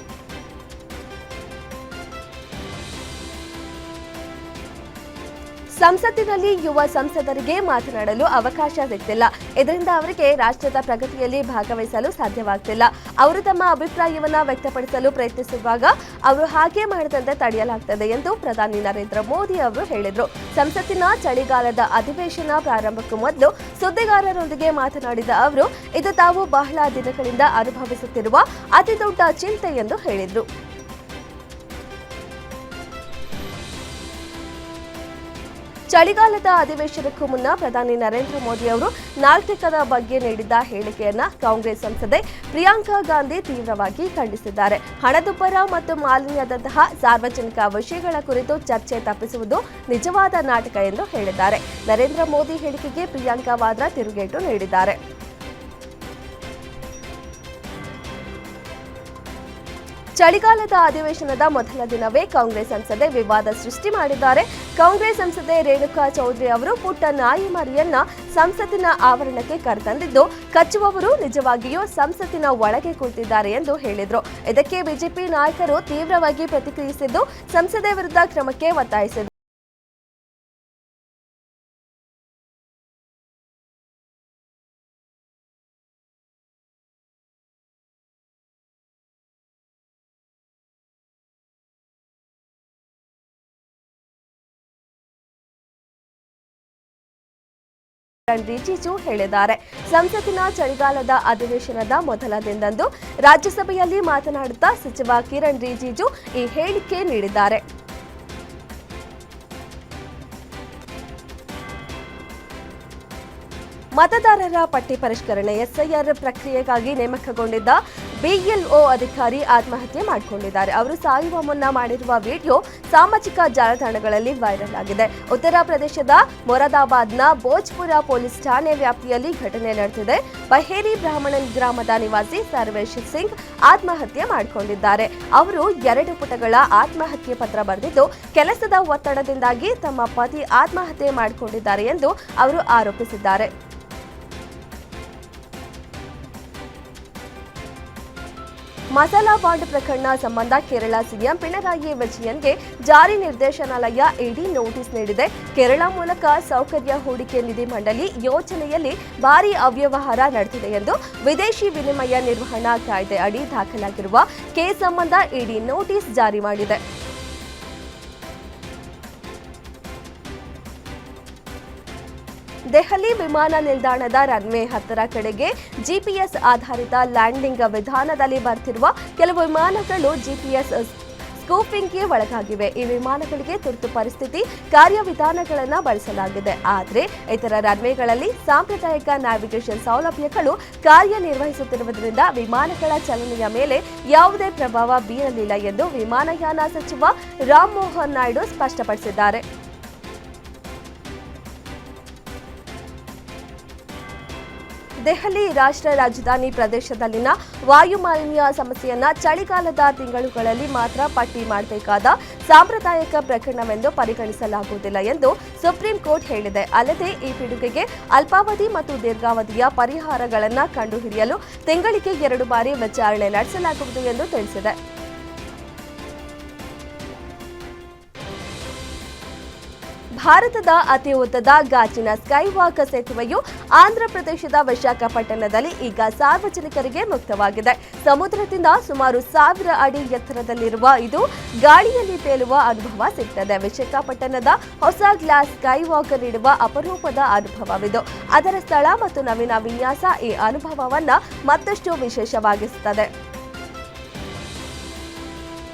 ಸಂಸತ್ತಿನಲ್ಲಿ ಯುವ ಸಂಸದರಿಗೆ ಮಾತನಾಡಲು ಅವಕಾಶ ಸಿಗ್ತಿಲ್ಲ. ಇದರಿಂದ ಅವರಿಗೆ ರಾಷ್ಟ್ರದ ಪ್ರಗತಿಯಲ್ಲಿ ಭಾಗವಹಿಸಲು ಸಾಧ್ಯವಾಗ್ತಿಲ್ಲ. ಅವರು ತಮ್ಮ ಅಭಿಪ್ರಾಯವನ್ನ ವ್ಯಕ್ತಪಡಿಸಲು ಪ್ರಯತ್ನಿಸುವಾಗ ಅವರು ಹಾಗೆ ಮಾಡದಂತೆ ತಡೆಯಲಾಗ್ತದೆ ಎಂದು ಪ್ರಧಾನಿ ನರೇಂದ್ರ ಮೋದಿ ಅವರು ಹೇಳಿದರು. ಸಂಸತ್ತಿನ ಚಳಿಗಾಲದ ಅಧಿವೇಶನ ಪ್ರಾರಂಭಕ್ಕೂ ಮೊದಲು ಸುದ್ದಿಗಾರರೊಂದಿಗೆ ಮಾತನಾಡಿದ ಅವರು ಇದು ತಾವು ಬಹಳ ದಿನಗಳಿಂದ ಅನುಭವಿಸುತ್ತಿರುವ ಅತಿದೊಡ್ಡ ಚಿಂತೆ ಎಂದು ಹೇಳಿದರು. ಚಳಿಗಾಲದ ಅಧಿವೇಶನಕ್ಕೂ ಮುನ್ನ ಪ್ರಧಾನಿ ನರೇಂದ್ರ ಮೋದಿ ಅವರು ನಾಗರಿಕರ ಬಗ್ಗೆ ನೀಡಿದ್ದ ಹೇಳಿಕೆಯನ್ನ ಕಾಂಗ್ರೆಸ್ ಸಂಸದೆ ಪ್ರಿಯಾಂಕಾ ಗಾಂಧಿ ತೀವ್ರವಾಗಿ ಖಂಡಿಸಿದ್ದಾರೆ. ಹಣದುಬ್ಬರ ಮತ್ತು ಮಾಲಿನ್ಯದಂತಹ ಸಾರ್ವಜನಿಕ ವಿಷಯಗಳ ಕುರಿತು ಚರ್ಚೆ ತಪ್ಪಿಸುವುದು ನಿಜವಾದ ನಾಟಕ ಎಂದು ಹೇಳಿದ್ದಾರೆ. ನರೇಂದ್ರ ಮೋದಿ ಹೇಳಿಕೆಗೆ ಪ್ರಿಯಾಂಕಾ ವಾದ್ರಾ ತಿರುಗೇಟು ನೀಡಿದ್ದಾರೆ. ಚಳಿಗಾಲದ ಅಧಿವೇಶನದ ಮೊದಲ ದಿನವೇ ಕಾಂಗ್ರೆಸ್ ಸಂಸದೆ ವಿವಾದ ಸೃಷ್ಟಿ ಮಾಡಿದ್ದಾರೆ. ಕಾಂಗ್ರೆಸ್ ಸಂಸದೆ ರೇಣುಕಾ ಚೌಧರಿ ಅವರು ಪುಟ್ಟ ನಾಯಿ ಮರಿಯನ್ನ ಸಂಸತ್ತಿನ ಆವರಣಕ್ಕೆ ಕರೆತಂದಿದ್ದು, ಕಚ್ಚುವವರು ನಿಜವಾಗಿಯೂ ಸಂಸತ್ತಿನ ಒಳಗೆ ಕುಳಿತಿದ್ದಾರೆ ಎಂದು ಹೇಳಿದರು. ಇದಕ್ಕೆ ಬಿಜೆಪಿ ನಾಯಕರು ತೀವ್ರವಾಗಿ ಪ್ರತಿಕ್ರಿಯಿಸಿದ್ದು, ಸಂಸದೆ ವಿರುದ್ಧ ಕ್ರಮಕ್ಕೆ ಒತ್ತಾಯಿಸಿದರು. ರಿಜಿಜು ಹೇಳಿದ್ದಾರೆ. ಸಂಸತ್ತಿನ ಚಳಿಗಾಲದ ಅಧಿವೇಶನದ ಮೊದಲ ದಿನದಂದು ರಾಜ್ಯಸಭೆಯಲ್ಲಿ ಮಾತನಾಡುತ್ತಾ ಸಚಿವ ಕಿರಣ್ ರಿಜಿಜು ಈ ಹೇಳಿಕೆ ನೀಡಿದ್ದಾರೆ. ಮತದಾರರ ಪಟ್ಟಿ ಪರಿಷ್ಕರಣೆ ಎಸ್ಐಆರ್ ಪ್ರಕ್ರಿಯೆಗಾಗಿ ನೇಮಕಗೊಂಡಿದ್ದ ಬಿಎಲ್ಒ ಅಧಿಕಾರಿ ಆತ್ಮಹತ್ಯೆ ಮಾಡಿಕೊಂಡಿದ್ದಾರೆ. ಅವರು ಸಾಯುವ ಮುನ್ನ ಮಾಡಿರುವ ವಿಡಿಯೋ ಸಾಮಾಜಿಕ ಜಾಲತಾಣಗಳಲ್ಲಿ ವೈರಲ್ ಆಗಿದೆ. ಉತ್ತರ ಪ್ರದೇಶದ ಮೊರಾದಾಬಾದ್ನ ಭೋಜ್ಪುರ ಪೊಲೀಸ್ ಠಾಣೆ ವ್ಯಾಪ್ತಿಯಲ್ಲಿ ಘಟನೆ ನಡೆದಿದೆ. ಬಹೇರಿ ಬ್ರಾಹ್ಮಣನ್ ಗ್ರಾಮದ ನಿವಾಸಿ ಸರ್ವೇಶ್ ಸಿಂಗ್ ಆತ್ಮಹತ್ಯೆ ಮಾಡಿಕೊಂಡಿದ್ದಾರೆ. ಅವರು 2 ಪುಟಗಳ ಆತ್ಮಹತ್ಯೆ ಪತ್ರ ಬರೆದಿದ್ದು, ಕೆಲಸದ ಒತ್ತಡದಿಂದಾಗಿ ತಮ್ಮ ಪತಿ ಆತ್ಮಹತ್ಯೆ ಮಾಡಿಕೊಂಡಿದ್ದಾರೆ ಎಂದು ಅವರು ಆರೋಪಿಸಿದ್ದಾರೆ. ಮಸಾಲಾ ಬಾಂಡ್ ಪ್ರಕರಣ ಸಂಬಂಧ ಕೇರಳ ಸಿಎಂ ಪಿಣರಾಯಿ ವಿಜಯನ್ಗೆ ಜಾರಿ ನಿರ್ದೇಶನಾಲಯ ಇಡಿ ನೋಟಿಸ್ ನೀಡಿದೆ. ಕೇರಳ ಮೂಲಕ ಸೌಕರ್ಯ ಹೂಡಿಕೆ ನಿಧಿ ಮಂಡಳಿ ಯೋಜನೆಯಲ್ಲಿ ಭಾರೀ ಅವ್ಯವಹಾರ ನಡೆದಿದೆ ಎಂದು ವಿದೇಶಿ ವಿನಿಮಯ ನಿರ್ವಹಣಾ ಕಾಯ್ದೆ ಅಡಿ ದಾಖಲಾಗಿರುವ ಕೇಸ್ ಸಂಬಂಧ ಇಡಿ ನೋಟಿಸ್ ಜಾರಿ ಮಾಡಿದೆ. ದೆಹಲಿ ವಿಮಾನ ನಿಲ್ದಾಣದ ರನ್ವೇ 10 ಕಡೆಗೆ ಜಿಪಿಎಸ್ ಆಧಾರಿತ ಲ್ಯಾಂಡಿಂಗ್ ವಿಧಾನದಲ್ಲಿ ಬರ್ತಿರುವ ಕೆಲವು ವಿಮಾನಗಳು ಜಿಪಿಎಸ್ ಸ್ಕೂಫಿಂಗ್ಗೆ ಒಳಗಾಗಿವೆ. ಈ ವಿಮಾನಗಳಿಗೆ ತುರ್ತು ಪರಿಸ್ಥಿತಿ ಕಾರ್ಯವಿಧಾನಗಳನ್ನು ಬಳಸಲಾಗಿದೆ. ಆದರೆ ಇತರ ರನ್ವೇಗಳಲ್ಲಿ ಸಾಂಪ್ರದಾಯಿಕ ನ್ಯಾವಿಗೇಷನ್ ಸೌಲಭ್ಯಗಳು ಕಾರ್ಯನಿರ್ವಹಿಸುತ್ತಿರುವುದರಿಂದ ವಿಮಾನಗಳ ಚಲನೆಯ ಮೇಲೆ ಯಾವುದೇ ಪ್ರಭಾವ ಬೀರಲಿಲ್ಲ ಎಂದು ವಿಮಾನಯಾನ ಸಚಿವ ರಾಮ್ ಮೋಹನ್ ನಾಯ್ಡು ಸ್ಪಷ್ಟಪಡಿಸಿದ್ದಾರೆ. ದೆಹಲಿ ರಾಷ್ಟ್ರ ರಾಜಧಾನಿ ಪ್ರದೇಶದಲ್ಲಿನ ವಾಯು ಮಾಲಿನ್ಯ ಸಮಸ್ಯೆಯನ್ನ ಚಳಿಗಾಲದ ತಿಂಗಳುಗಳಲ್ಲಿ ಮಾತ್ರ ಪಟ್ಟಿ ಮಾಡಬೇಕಾದ ಸಾಂಪ್ರದಾಯಿಕ ಪ್ರಕರಣವೆಂದು ಪರಿಗಣಿಸಲಾಗುವುದಿಲ್ಲ ಎಂದು ಸುಪ್ರೀಂ ಕೋರ್ಟ್ ಹೇಳಿದೆ. ಅಲ್ಲದೆ ಈ ಪಿಡುಗಿಗೆ ಅಲ್ಪಾವಧಿ ಮತ್ತು ದೀರ್ಘಾವಧಿಯ ಪರಿಹಾರಗಳನ್ನು ಕಂಡುಹಿಡಿಯಲು ತಿಂಗಳಿಗೆ 2 ಬಾರಿ ವಿಚಾರಣೆ ನಡೆಸಲಾಗುವುದು ಎಂದು ತಿಳಿಸಿದೆ. ಭಾರತದ ಅತಿ ಉದ್ದದ ಗಾಜಿನ ಸ್ಕೈವಾಕ್ ಸೇತುವೆಯು ಆಂಧ್ರಪ್ರದೇಶದ ವಿಶಾಖಪಟ್ಟಣದಲ್ಲಿ ಈಗ ಸಾರ್ವಜನಿಕರಿಗೆ ಮುಕ್ತವಾಗಿದೆ. ಸಮುದ್ರದಿಂದ ಸುಮಾರು 1000 ಅಡಿ ಎತ್ತರದಲ್ಲಿರುವ ಇದು ಗಾಳಿಯಲ್ಲಿ ತೇಲುವ ಅನುಭವ ಸಿಗ್ತದೆ. ವಿಶಾಖಪಟ್ಟಣದ ಹೊಸ ಗ್ಲಾಸ್ ಸ್ಕೈವಾಕ್ ನೀಡುವ ಅಪರೂಪದ ಅನುಭವವಿದು. ಅದರ ಸ್ಥಳ ಮತ್ತು ನವೀನ ವಿನ್ಯಾಸ ಈ ಅನುಭವವನ್ನು ಮತ್ತಷ್ಟು ವಿಶೇಷವಾಗಿಸುತ್ತದೆ.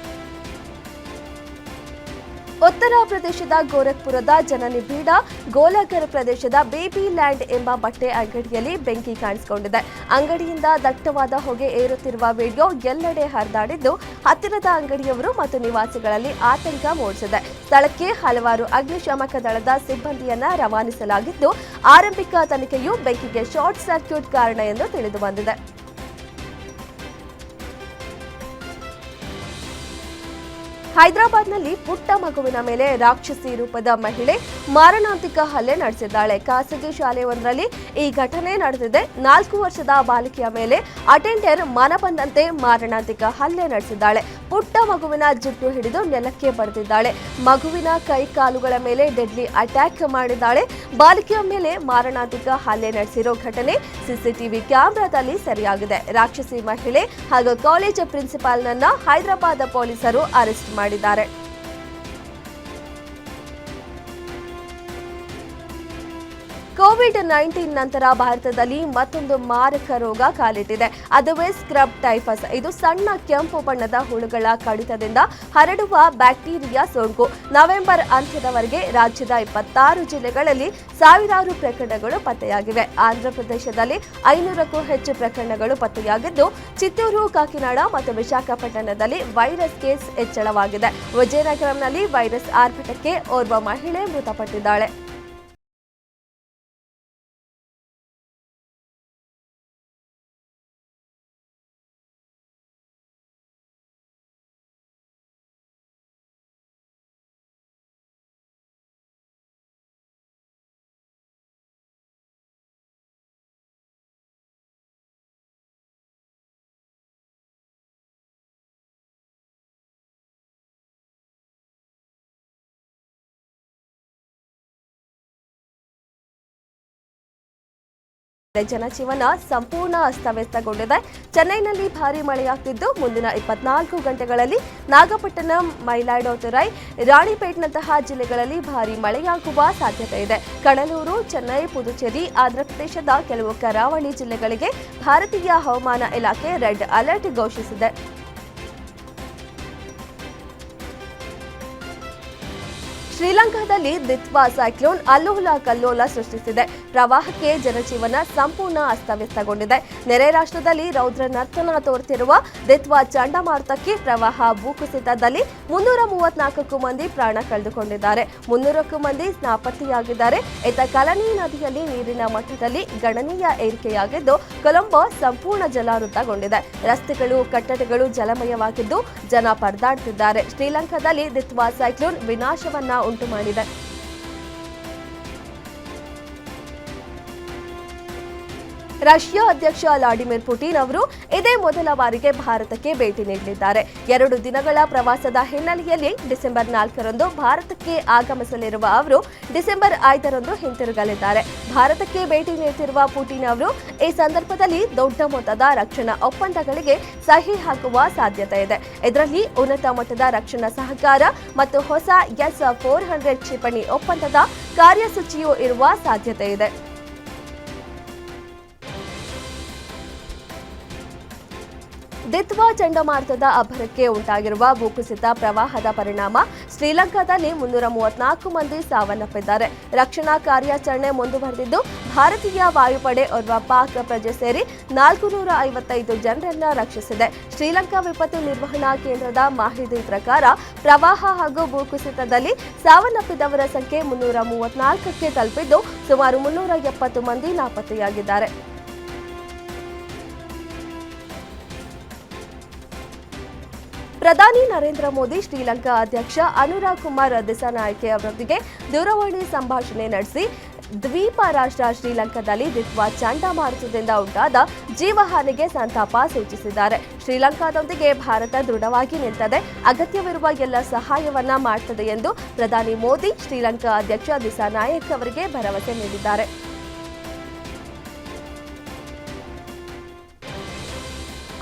ಉತ್ತರ ಪ್ರದೇಶದ ಗೋರಖ್ಪುರದ ಜನನಿಬಿಡ ಗೋಲಾಘರ್ ಪ್ರದೇಶದ ಬೇಬಿ ಲ್ಯಾಂಡ್ ಎಂಬ ಬಟ್ಟೆ ಅಂಗಡಿಯಲ್ಲಿ ಬೆಂಕಿ ಕಾಣಿಸಿಕೊಂಡಿದೆ. ಅಂಗಡಿಯಿಂದ ದಟ್ಟವಾದ ಹೊಗೆ ಏರುತ್ತಿರುವ ವಿಡಿಯೋ ಎಲ್ಲೆಡೆ ಹರಿದಾಡಿದ್ದು ಹತ್ತಿರದ ಅಂಗಡಿಯವರು ಮತ್ತು ನಿವಾಸಿಗಳಲ್ಲಿ ಆತಂಕ ಮೂಡಿಸಿದೆ. ಸ್ಥಳಕ್ಕೆ ಹಲವಾರು ಅಗ್ನಿಶಾಮಕ ದಳದ ಸಿಬ್ಬಂದಿಯನ್ನ ರವಾನಿಸಲಾಗಿದ್ದು ಆರಂಭಿಕ ತನಿಖೆಯು ಬೆಂಕಿಗೆ ಶಾರ್ಟ್ ಸರ್ಕ್ಯೂಟ್ ಕಾರಣ ಎಂದು ತಿಳಿದುಬಂದಿದೆ. ಹೈದರಾಬಾದ್ನಲ್ಲಿ ಪುಟ್ಟ ಮಗುವಿನ ಮೇಲೆ ರಾಕ್ಷಸಿ ರೂಪದ ಮಹಿಳೆ ಮಾರಣಾಂತಿಕ ಹಲ್ಲೆ ನಡೆಸಿದ್ದಾಳೆ. ಖಾಸಗಿ ಶಾಲೆಯೊಂದರಲ್ಲಿ ಈ ಘಟನೆ ನಡೆದಿದೆ. 4 ವರ್ಷದ ಬಾಲಕಿಯ ಮೇಲೆ ಅಟೆಂಡರ್ ಮನಬಂದಂತೆ ಮಾರಣಾಂತಿಕ ಹಲ್ಲೆ ನಡೆಸಿದ್ದಾಳೆ. ಪುಟ್ಟ ಮಗುವಿನ ಜುಟ್ಟು ಹಿಡಿದು ನೆಲಕ್ಕೆ ಬಡಿದಿದ್ದಾಳೆ. ಮಗುವಿನ ಕೈ ಕಾಲುಗಳ ಮೇಲೆ ಡೆಡ್ಲಿ ಅಟ್ಯಾಕ್ ಮಾಡಿದ್ದಾಳೆ. ಬಾಲಕಿಯ ಮೇಲೆ ಮಾರಣಾಂತಿಕ ಹಲ್ಲೆ ನಡೆಸಿರೋ ಘಟನೆ ಸಿಸಿಟಿವಿ ಕ್ಯಾಮೆರಾದಲ್ಲಿ ಸೆರೆಯಾಗಿದೆ. ರಾಕ್ಷಸಿ ಮಹಿಳೆ ಹಾಗೂ ಕಾಲೇಜ್ ಪ್ರಿನ್ಸಿಪಾಲ್ನನ್ನ ಹೈದರಾಬಾದ್ ಪೊಲೀಸರು ಅರೆಸ್ಟ್ ಮಾಡಿದ್ದಾರೆ. ಕೋವಿಡ್-19 ನಂತರ ಭಾರತದಲ್ಲಿ ಮತ್ತೊಂದು ಮಾರಕ ರೋಗ ಕಾಲಿಟ್ಟಿದೆ. ಅದುವೇ ಸ್ಕ್ರಬ್ ಟೈಫಸ್. ಇದು ಸಣ್ಣ ಕೆಂಪು ಬಣ್ಣದ ಹುಳುಗಳ ಕಡಿತದಿಂದ ಹರಡುವ ಬ್ಯಾಕ್ಟೀರಿಯಾ ಸೋಂಕು. ನವೆಂಬರ್ ಅಂತ್ಯದವರೆಗೆ ರಾಜ್ಯದ 26 ಜಿಲ್ಲೆಗಳಲ್ಲಿ ಸಾವಿರಾರು ಪ್ರಕರಣಗಳು ಪತ್ತೆಯಾಗಿವೆ. ಆಂಧ್ರಪ್ರದೇಶದಲ್ಲಿ 500ಕ್ಕೂ ಹೆಚ್ಚು ಪ್ರಕರಣಗಳು ಪತ್ತೆಯಾಗಿದ್ದು ಚಿತ್ತೂರು, ಕಾಕಿನಾಡ ಮತ್ತು ವಿಶಾಖಪಟ್ಟಣದಲ್ಲಿ ವೈರಸ್ ಕೇಸ್ ಹೆಚ್ಚಳವಾಗಿದೆ. ವಿಜಯನಗರಂನಲ್ಲಿ ವೈರಸ್ ಆರ್ಭಟಕ್ಕೆ ಓರ್ವ ಮಹಿಳೆ ಮೃತಪಟ್ಟಿದ್ದಾಳೆ. ಜನಜೀವನ ಸಂಪೂರ್ಣ ಅಸ್ತವ್ಯಸ್ತಗೊಂಡಿದೆ. ಚೆನ್ನೈನಲ್ಲಿ ಭಾರೀ ಮಳೆಯಾಗುತ್ತಿದ್ದು ಮುಂದಿನ 24 ಗಂಟೆಗಳಲ್ಲಿ ನಾಗಪಟ್ಟಣಂ, ಮಯಿಲಾಡುತುರೈ, ರಾಣಿಪೇಟ್ನಂತಹ ಜಿಲ್ಲೆಗಳಲ್ಲಿ ಭಾರೀ ಮಳೆಯಾಗುವ ಸಾಧ್ಯತೆ ಇದೆ. ಕಡಲೂರು, ಚೆನ್ನೈ, ಪುದುಚೇರಿ, ಆಂಧ್ರಪ್ರದೇಶದ ಕೆಲವು ಕರಾವಳಿ ಜಿಲ್ಲೆಗಳಿಗೆ ಭಾರತೀಯ ಹವಾಮಾನ ಇಲಾಖೆ ರೆಡ್ ಅಲರ್ಟ್ ಘೋಷಿಸಿದೆ. ಶ್ರೀಲಂಕಾದಲ್ಲಿ ದಿತ್ವಾ ಸೈಕ್ಲೋನ್ ಅಲ್ಲೋಲ ಕಲ್ಲೋಲ ಸೃಷ್ಟಿಸಿದೆ. ಪ್ರವಾಹಕ್ಕೆ ಜನಜೀವನ ಸಂಪೂರ್ಣ ಅಸ್ತವ್ಯಸ್ತಗೊಂಡಿದೆ. ನೆರೆ ರಾಷ್ಟ್ರದಲ್ಲಿ ರೌದ್ರ ನರ್ತನ ತೋರುತ್ತಿರುವ ದಿತ್ವಾ ಚಂಡಮಾರುತಕ್ಕೆ ಪ್ರವಾಹ, ಭೂಕುಸಿತದಲ್ಲಿ 334 ಮಂದಿ ಪ್ರಾಣ ಕಳೆದುಕೊಂಡಿದ್ದಾರೆ. 300ಕ್ಕೂ ಮಂದಿ ನಾಪತ್ತೆಯಾಗಿದ್ದಾರೆ. ಇತ್ತ ಕಲನಿ ನದಿಯಲ್ಲಿ ನೀರಿನ ಮಟ್ಟದಲ್ಲಿ ಗಣನೀಯ ಏರಿಕೆಯಾಗಿದ್ದು ಕೊಲಂಬೋ ಸಂಪೂರ್ಣ ಜಲಾವೃತಗೊಂಡಿದೆ. ರಸ್ತೆಗಳು, ಕಟ್ಟಡಗಳು ಜಲಮಯವಾಗಿದ್ದು ಜನ ಪರದಾಡುತ್ತಿದ್ದಾರೆ. ಶ್ರೀಲಂಕಾದಲ್ಲಿ ದಿತ್ವಾ ಸೈಕ್ಲೋನ್ ವಿನಾಶವನ್ನ ಉಂಟು ಮಾಡಿದೆ. ರಷ್ಯಾ ಅಧ್ಯಕ್ಷ ವ್ಲಾಡಿಮಿರ್ ಪುಟಿನ್ ಅವರು ಇದೇ ಮೊದಲ ಬಾರಿಗೆ ಭಾರತಕ್ಕೆ ಭೇಟಿ ನೀಡಲಿದ್ದಾರೆ. 2 ದಿನಗಳ ಪ್ರವಾಸದ ಹಿನ್ನೆಲೆಯಲ್ಲಿ ಡಿಸೆಂಬರ್ 4ರಂದು ಭಾರತಕ್ಕೆ ಆಗಮಿಸಲಿರುವ ಅವರು ಡಿಸೆಂಬರ್ 5ರಂದು ಹಿಂತಿರುಗಲಿದ್ದಾರೆ. ಭಾರತಕ್ಕೆ ಭೇಟಿ ನೀಡುತ್ತಿರುವ ಪುಟಿನ್ ಅವರು ಈ ಸಂದರ್ಭದಲ್ಲಿ ದೊಡ್ಡ ಮೊತ್ತದ ರಕ್ಷಣಾ ಒಪ್ಪಂದಗಳಿಗೆ ಸಹಿ ಹಾಕುವ ಸಾಧ್ಯತೆ ಇದೆ. ಇದರಲ್ಲಿ ಉನ್ನತ ಮಟ್ಟದ ರಕ್ಷಣಾ ಸಹಕಾರ ಮತ್ತು ಹೊಸ S-400 ಕ್ಷಿಪಣಿ ಒಪ್ಪಂದದ ಕಾರ್ಯಸೂಚಿಯೂ ಇರುವ ಸಾಧ್ಯತೆ ಇದೆ. ದಿತ್ವಾ ಚಂಡಮಾರುತದ ಅಬ್ಬರಕ್ಕೆ ಉಂಟಾಗಿರುವ ಭೂಕುಸಿತ ಪ್ರವಾಹದ ಪರಿಣಾಮ ಶ್ರೀಲಂಕಾದಲ್ಲಿ 334 ಮಂದಿ ಸಾವನ್ನಪ್ಪಿದ್ದಾರೆ. ರಕ್ಷಣಾ ಕಾರ್ಯಾಚರಣೆ ಮುಂದುವರೆದಿದ್ದು ಭಾರತೀಯ ವಾಯುಪಡೆ ಓರ್ವ ಪಾಕ್ ಪ್ರಜೆ ಸೇರಿ 455 ಜನರನ್ನ ರಕ್ಷಿಸಿದೆ. ಶ್ರೀಲಂಕಾ ವಿಪತ್ತು ನಿರ್ವಹಣಾ ಕೇಂದ್ರದ ಮಾಹಿತಿ ಪ್ರಕಾರ ಪ್ರವಾಹ ಹಾಗೂ ಭೂಕುಸಿತದಲ್ಲಿ ಸಾವನ್ನಪ್ಪಿದವರ ಸಂಖ್ಯೆ 334ಕ್ಕೆ ತಲುಪಿದ್ದು ಸುಮಾರು 370 ಮಂದಿ ನಾಪತ್ತೆಯಾಗಿದ್ದಾರೆ. ಪ್ರಧಾನಿ ನರೇಂದ್ರ ಮೋದಿ ಶ್ರೀಲಂಕಾ ಅಧ್ಯಕ್ಷ ಅನುರಾಗ್ ಕುಮಾರ್ ದಿಸಾನಾಯಕೆ ಅವರೊಂದಿಗೆ ದೂರವಾಣಿ ಸಂಭಾಷಣೆ ನಡೆಸಿ ದ್ವೀಪ ರಾಷ್ಟ್ರ ಶ್ರೀಲಂಕಾದಲ್ಲಿ ದಿತ್ವಾ ಚಂಡಮಾರುತದಿಂದ ಉಂಟಾದ ಜೀವಹಾನಿಗೆ ಸಂತಾಪ ಸೂಚಿಸಿದ್ದಾರೆ. ಶ್ರೀಲಂಕಾದೊಂದಿಗೆ ಭಾರತ ದೃಢವಾಗಿ ನಿಂತದೆ, ಅಗತ್ಯವಿರುವ ಎಲ್ಲ ಸಹಾಯವನ್ನ ಮಾಡುತ್ತದೆ ಎಂದು ಪ್ರಧಾನಿ ಮೋದಿ ಶ್ರೀಲಂಕಾ ಅಧ್ಯಕ್ಷ ದಿಸಾನಾಯಕ್ ಅವರಿಗೆ ಭರವಸೆ ನೀಡಿದ್ದಾರೆ.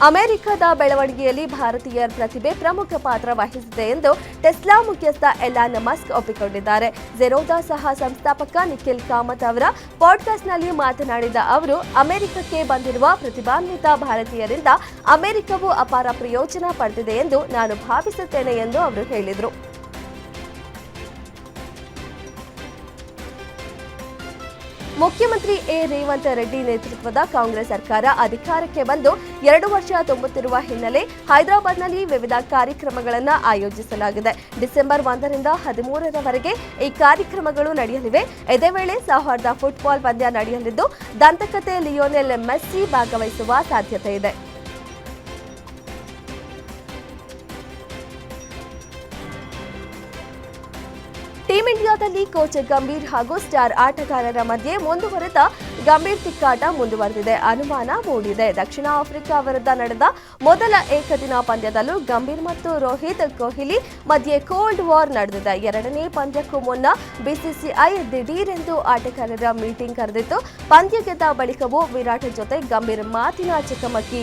ಅಮೆರಿಕದ ಬೆಳವಣಿಗೆಯಲ್ಲಿ ಭಾರತೀಯರ ಪ್ರತಿಭೆ ಪ್ರಮುಖ ಪಾತ್ರ ವಹಿಸಿದೆ ಎಂದು ಟೆಸ್ಲಾ ಮುಖ್ಯಸ್ಥ ಎಲಾನ್ ಮಸ್ಕ್ ಒಪ್ಪಿಕೊಂಡಿದ್ದಾರೆ. ಝೆರೋದ ಸಹ ಸಂಸ್ಥಾಪಕ ನಿಖಿಲ್ ಕಾಮತ್ ಅವರ ಪಾಡ್ಕಾಸ್ಟ್ನಲ್ಲಿ ಮಾತನಾಡಿದ ಅವರು, ಅಮೆರಿಕಕ್ಕೆ ಬಂದಿರುವ ಪ್ರತಿಭಾನ್ವಿತ ಭಾರತೀಯರಿಂದ ಅಮೆರಿಕವು ಅಪಾರ ಪ್ರಯೋಜನ ಪಡೆದಿದೆ ಎಂದು ನಾನು ಭಾವಿಸುತ್ತೇನೆ ಎಂದು ಅವರು ಹೇಳಿದರು. ಮುಖ್ಯಮಂತ್ರಿ ರೇವಂತ್ ರೆಡ್ಡಿ ನೇತೃತ್ವದ ಕಾಂಗ್ರೆಸ್ ಸರ್ಕಾರ ಅಧಿಕಾರಕ್ಕೆ ಬಂದು 2 ವರ್ಷ ತುಂಬುತ್ತಿರುವ ಹಿನ್ನೆಲೆ ಹೈದರಾಬಾದ್ನಲ್ಲಿ ವಿವಿಧ ಕಾರ್ಯಕ್ರಮಗಳನ್ನು ಆಯೋಜಿಸಲಾಗಿದೆ. ಡಿಸೆಂಬರ್ 1ರಿಂದ 13ರವರೆಗೆ ಈ ಕಾರ್ಯಕ್ರಮಗಳು ನಡೆಯಲಿವೆ. ಇದೇ ವೇಳೆ ಸೌಹಾರ್ದ ಫುಟ್ಬಾಲ್ ಪಂದ್ಯ ನಡೆಯಲಿದ್ದು ದಂತಕತೆ ಲಿಯೋನೆಲ್ ಮೆಸ್ಸಿ ಭಾಗವಹಿಸುವ ಸಾಧ್ಯತೆ ಇದೆ. ಟೀಂ ಇಂಡಿಯಾದಲ್ಲಿ ಕೋಚ್ ಗಂಭೀರ್ ಹಾಗೂ ಸ್ಟಾರ್ ಆಟಗಾರರ ಮಧ್ಯೆ ಮುಂದುವರೆದ ಗಂಭೀರ್ ತಿಕ್ಕಾಟ ಮುಂದುವರೆದಿದೆ. ಅನುಮಾನ ಮೂಡಿದೆ. ದಕ್ಷಿಣ ಆಫ್ರಿಕಾ ವಿರುದ್ಧ ನಡೆದ ಮೊದಲ ಏಕದಿನ ಪಂದ್ಯದಲ್ಲೂ ಗಂಭೀರ್ ಮತ್ತು ರೋಹಿತ್ ಕೊಹ್ಲಿ ಮಧ್ಯೆ ಕೋಲ್ಡ್ ವಾರ್ ನಡೆದಿದೆ. ಎರಡನೇ ಪಂದ್ಯಕ್ಕೂ ಮುನ್ನ ಬಿಸಿಸಿಐ ದಿಢೀರೆಂದು ಆಟಗಾರರ ಮೀಟಿಂಗ್ ಕರೆದಿತ್ತು. ಪಂದ್ಯ ಗೆದ್ದ ಬಳಿಕವೂ ವಿರಾಟ್ ಜೊತೆ ಗಂಭೀರ್ ಮಾತಿನ ಚಕಮಕಿ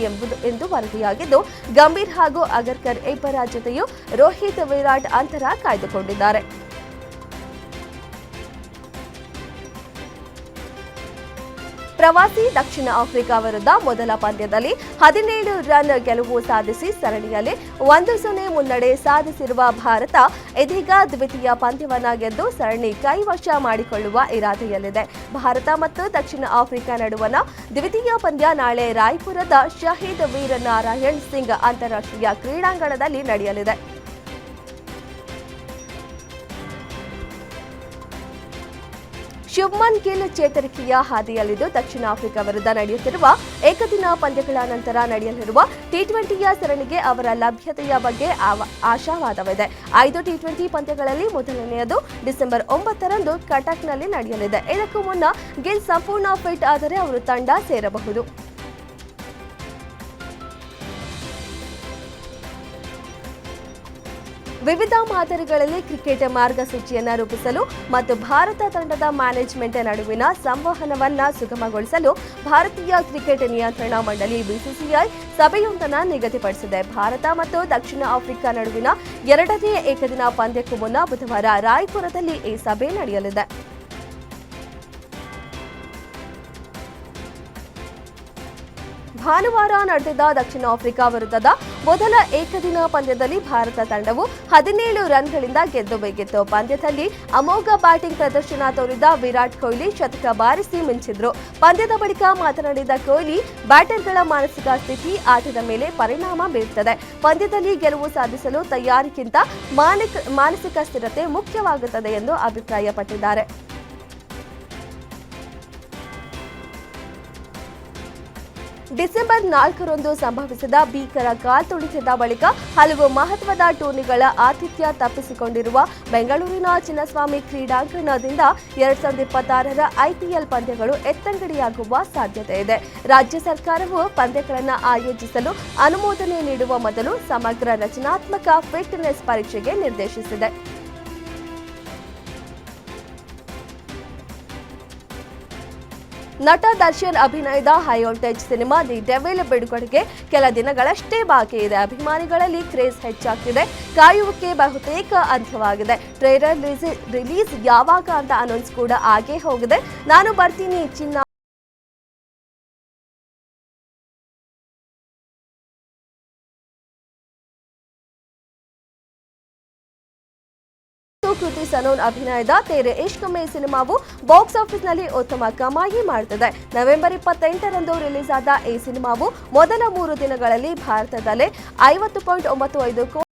ಎಂದು ವರದಿಯಾಗಿದ್ದು, ಗಂಭೀರ್ ಹಾಗೂ ಅಗರ್ಕರ್ ಇಬ್ಬರ ಜೊತೆಯೂ ರೋಹಿತ್ ವಿರಾಟ್ ಅಂತರ ಕಾಯ್ದುಕೊಂಡಿದ್ದಾರೆ. ಪ್ರವಾಸಿ ದಕ್ಷಿಣ ಆಫ್ರಿಕಾ ವಿರುದ್ಧ ಮೊದಲ ಪಂದ್ಯದಲ್ಲಿ 17 ರನ್ ಗೆಲುವು ಸಾಧಿಸಿ ಸರಣಿಯಲ್ಲಿ 1-0 ಮುನ್ನಡೆ ಸಾಧಿಸಿರುವ ಭಾರತ ಇದೀಗ ದ್ವಿತೀಯ ಪಂದ್ಯವನ್ನ ಗೆದ್ದು ಸರಣಿ ಕೈವಶ ಮಾಡಿಕೊಳ್ಳುವ ಇರಾದೆಯಲ್ಲಿದೆ. ಭಾರತ ಮತ್ತು ದಕ್ಷಿಣ ಆಫ್ರಿಕಾ ನಡುವಣ ದ್ವಿತೀಯ ಪಂದ್ಯ ನಾಳೆ ರಾಯ್ಪುರದ ಶಹೀದ್ ವೀರ್ ನಾರಾಯಣ್ ಸಿಂಗ್ ಅಂತಾರಾಷ್ಟ್ರೀಯ ಕ್ರೀಡಾಂಗಣದಲ್ಲಿ ನಡೆಯಲಿದೆ. ಶುಭ್ಮನ್ ಗಿಲ್ ಚೇತರಿಕೆಯ ಹಾದಿಯಲ್ಲಿದ್ದು ದಕ್ಷಿಣ ಆಫ್ರಿಕಾ ವಿರುದ್ಧ ನಡೆಯುತ್ತಿರುವ ಏಕದಿನ ಪಂದ್ಯಗಳ ನಂತರ ನಡೆಯಲಿರುವ ಟಿ20ಯ ಸರಣಿಗೆ ಅವರ ಲಭ್ಯತೆಯ ಬಗ್ಗೆ ಆಶಾವಾದವಿದೆ. 5 ಟಿ20 ಪಂದ್ಯಗಳಲ್ಲಿ ಮೊದಲನೆಯದು ಡಿಸೆಂಬರ್ 9ರಂದು ಕಟಕ್ನಲ್ಲಿ ನಡೆಯಲಿದೆ. ಇದಕ್ಕೂ ಮುನ್ನ ಗಿಲ್ ಸಂಪೂರ್ಣ ಫಿಟ್ ಆದರೆ ಅವರು ತಂಡ ಸೇರಬಹುದು. ವಿವಿಧ ಮಾದರಿಗಳಲ್ಲಿ ಕ್ರಿಕೆಟ್ ಮಾರ್ಗಸೂಚಿಯನ್ನು ರೂಪಿಸಲು ಮತ್ತು ಭಾರತ ತಂಡದ ಮ್ಯಾನೇಜ್ಮೆಂಟ್ ನಡುವಿನ ಸಂವಹನವನ್ನು ಸುಗಮಗೊಳಿಸಲು ಭಾರತೀಯ ಕ್ರಿಕೆಟ್ ನಿಯಂತ್ರಣ ಮಂಡಳಿ ಬಿಸಿಸಿಐ ಸಭೆಯೊಂದನ್ನು ನಿಗದಿಪಡಿಸಿದೆ. ಭಾರತ ಮತ್ತು ದಕ್ಷಿಣ ಆಫ್ರಿಕಾ ನಡುವಿನ 2ನೇ ಏಕದಿನ ಪಂದ್ಯಕ್ಕೂ ಮುನ್ನ ಬುಧವಾರ ರಾಯ್ಪುರದಲ್ಲಿ ಈ ಸಭೆ ನಡೆಯಲಿದೆ. ಭಾನುವಾರ ನಡೆದಿದ್ದ ದಕ್ಷಿಣ ಆಫ್ರಿಕಾ ವಿರುದ್ಧದ ಮೊದಲ ಏಕದಿನ ಪಂದ್ಯದಲ್ಲಿ ಭಾರತ ತಂಡವು 17 ರನ್ಗಳಿಂದ ಗೆದ್ದು ಬೇಕಿತ್ತು. ಪಂದ್ಯದಲ್ಲಿ ಅಮೋಘ ಬ್ಯಾಟಿಂಗ್ ಪ್ರದರ್ಶನ ತೋರಿದ ವಿರಾಟ್ ಕೊಹ್ಲಿ ಶತಕ ಬಾರಿಸಿ ಮಿಂಚಿದ್ರು. ಪಂದ್ಯದ ಬಳಿಕ ಮಾತನಾಡಿದ ಕೊಹ್ಲಿ, ಬ್ಯಾಟರ್ಗಳ ಮಾನಸಿಕ ಸ್ಥಿತಿ ಆಟದ ಮೇಲೆ ಪರಿಣಾಮ ಬೀರುತ್ತದೆ. ಪಂದ್ಯದಲ್ಲಿ ಗೆಲುವು ಸಾಧಿಸಲು ತಯಾರಿಗಿಂತ ಮಾನಸಿಕ ಸ್ಥಿರತೆ ಮುಖ್ಯವಾಗುತ್ತದೆ ಎಂದು ಅಭಿಪ್ರಾಯಪಟ್ಟಿದ್ದಾರೆ. ಡಿಸೆಂಬರ್ 4ರಂದು ಸಂಭವಿಸಿದ ಭೀಕರ ಕಾಲ್ತುಳಿತದ ಬಳಿಕ ಹಲವು ಮಹತ್ವದ ಟೂರ್ನಿಗಳ ಆತಿಥ್ಯ ತಪ್ಪಿಸಿಕೊಂಡಿರುವ ಬೆಂಗಳೂರಿನ ಚಿನ್ನಸ್ವಾಮಿ ಕ್ರೀಡಾಂಗಣದಿಂದ 2026ರ ಐಪಿಎಲ್ ಪಂದ್ಯಗಳು ಎತ್ತಂಗಡಿಯಾಗುವ ಸಾಧ್ಯತೆ ಇದೆ. ರಾಜ್ಯ ಸರ್ಕಾರವು ಪಂದ್ಯಗಳನ್ನು ಆಯೋಜಿಸಲು ಅನುಮೋದನೆ ನೀಡುವ ಮೊದಲು ಸಮಗ್ರ ರಚನಾತ್ಮಕ ಫಿಟ್ನೆಸ್ ಪರೀಕ್ಷೆಗೆ ನಿರ್ದೇಶಿಸಿದೆ. ನಟ ದರ್ಶನ್ ಅಭಿನಯದ high voltage cinema the devil ಬಿಡುಗಡೆಗೆ ಕೆಲ ದಿನಗಳಷ್ಟೇ ಬಾಕಿ ಇದೆ. ಅಭಿಮಾನಿಗಳಲ್ಲಿ ಕ್ರೇಜ್ ಹೆಚ್ಚಾಗ್ತಿದೆ. ಕಾಯುವಿಕೆ ಬಹುತೇಕ ಅಂತ್ಯವಾಗಿದೆ. ಟ್ರೇಲರ್ ರಿಲೀಸ್ ಯಾವಾಗ ಅಂತ ಅನೌನ್ಸ್ ಕೂಡ ಆಗೇ ಹೋಗಿದೆ. ನಾನು ಬರ್ತೀನಿ ಚಿನ್ನ ಕೃತಿ ಸನೋನ್ ಅಭಿನಯದ ತೇರೆ ಇಶ್ಕ್ ಮೇ ಸಿನಿಮಾವು ಬಾಕ್ಸ್ ಆಫೀಸ್ನಲ್ಲಿ ಉತ್ತಮ ಕಮಾಯಿ ಮಾಡುತ್ತಿದೆ. ನವೆಂಬರ್ 28ರಂದು ರಿಲೀಸ್ ಆದ ಈ ಸಿನಿಮಾವು ಮೊದಲ 3 ದಿನಗಳಲ್ಲಿ ಭಾರತದಲ್ಲೇ 50.95 ಕೋಟಿ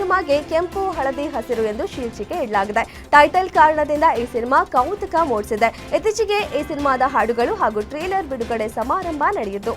ಸಿನಿಮಾಗೆ ಕೆಂಪು ಹಳದಿ ಹಸಿರು ಎಂದು ಶೀರ್ಷಿಕೆ ಇಡಲಾಗಿದೆ. ಟೈಟಲ್ ಕಾರಣದಿಂದ ಈ ಸಿನಿಮಾ ಕೌತುಕ ಮೂಡಿಸಿದೆ. ಇತ್ತೀಚೆಗೆ ಈ ಸಿನಿಮಾದ ಹಾಡುಗಳು ಹಾಗೂ ಟ್ರೇಲರ್ ಬಿಡುಗಡೆ ಸಮಾರಂಭ ನಡೆಯಿತು.